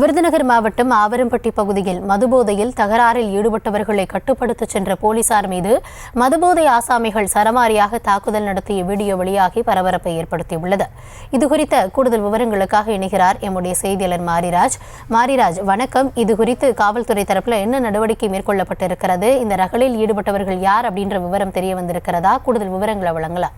விருதுநகர் மாவட்டம் ஆவரம்பட்டி பகுதியில் மதுபோதையில் தகராறில் ஈடுபட்டவர்களை கட்டுப்படுத்த சென்ற போலீசார் மீது மதுபோதை ஆசாமிகள் சரமாரியாக தாக்குதல் நடத்திய வீடியோ வெளியாகி பரபரப்பை ஏற்படுத்தியுள்ளது. இதுகுறித்த கூடுதல் விவரங்களுக்காக இணைகிறார் எம்முடைய செய்தியாளர் மாரிராஜ். வணக்கம். இதுகுறித்து காவல்துறை தரப்பில் என்ன நடவடிக்கை மேற்கொள்ளப்பட்டிருக்கிறது? இந்த ரகளில் ஈடுபட்டவர்கள் யார் அப்படின்ற விவரம் தெரிய வந்திருக்கிறதா? கூடுதல் விவரங்களை வழங்கலாம்.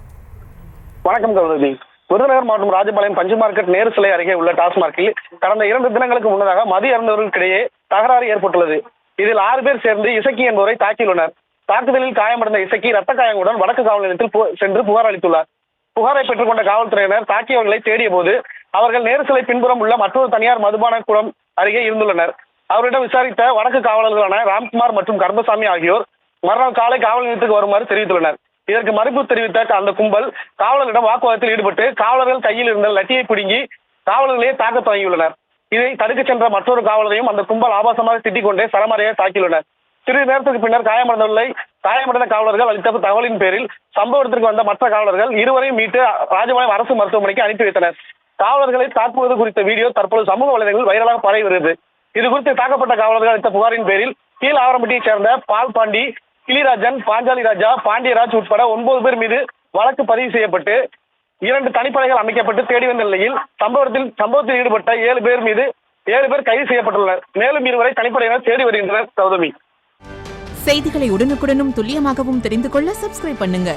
வணக்கம் கௌதமி. விருதுநகர் மாவட்டம் ராஜபாளையம் பஞ்சு மார்க்கெட் நேரு சிலை அருகே உள்ள டாஸ்மார்க்கில் கடந்த 2 தினங்களுக்கு முன்னதாக மது அருந்தவர்களுக்கிடையே தகராறு ஏற்பட்டுள்ளது. இதில் 6 பேர் சேர்ந்து இசக்கி என்பவரை தாக்கியுள்ளனர். தாக்குதலில் காயமடைந்த இசக்கி ரத்த காயங்களுடன் வடக்கு காவல் நிலையத்தில் சென்று புகார் அளித்துள்ளார். புகாரை பெற்றுக் கொண்ட காவல்துறையினர் தாக்கியவர்களை தேடிய போது அவர்கள் நேரு சிலை பின்புறம் உள்ள மற்றொரு தனியார் மதுபான குளம் அருகே இருந்துள்ளனர். அவரிடம் விசாரித்த வடக்கு காவலர்களான ராம்குமார் மற்றும் கர்மசாமி ஆகியோர் மறுநாள் காலை காவல் நிலையத்துக்கு வருமாறு தெரிவித்துள்ளனர். இதற்கு மறுப்பு தெரிவித்த அந்த கும்பல் காவலரிடம் வாக்குவாதத்தில் ஈடுபட்டு காவலர்கள் கையில் இருந்த லட்டியை பிடுங்கி காவலர்களே தாக்க தொடங்கியுள்ளனர். இதை தடுக்க சென்ற மற்றொரு காவலரையும் அந்த கும்பல் ஆபாசமாக திட்டிக் கொண்டே சரமாரியாக தாக்கியுள்ளனர். சிறிது நேரத்துக்கு பின்னர் காயமடைந்த காவலர்கள் அளித்த தகவலின் பேரில் சம்பவ இடத்திற்கு வந்த மற்ற காவலர்கள் இருவரையும் மீட்டு ராஜபாளையம் அரசு மருத்துவமனைக்கு அனுப்பி வைத்தனர். காவலர்களை தாக்குவது குறித்த வீடியோ தற்போது சமூக வலைதளங்களில் வைரலாக பரவி வருகிறது. இது குறித்து தாக்கப்பட்ட காவலர்கள் அளித்த புகாரின் பேரில் கீழ் ஆவரம்பட்டியைச் சேர்ந்த பால் பாண்டி, கிளிராஜன், பாஞ்சாலி ராஜா, பாண்டியராஜ் உட்பட 9 பேர் மீது வழக்கு பதிவு செய்யப்பட்டு 2 தனிப்படைகள் அமைக்கப்பட்டு தேடி வந்த நிலையில் சம்பவத்தில் ஈடுபட்ட 7 பேர் கைது செய்யப்பட்டுள்ளனர். மேலும் 2 வரை தனிப்படையினர் தேடி வருகின்றனர். கௌதமி, செய்திகளை உடனுக்குடனும் துல்லியமாகவும் தெரிந்து கொள்ள சப்ஸ்கிரைப் பண்ணுங்க.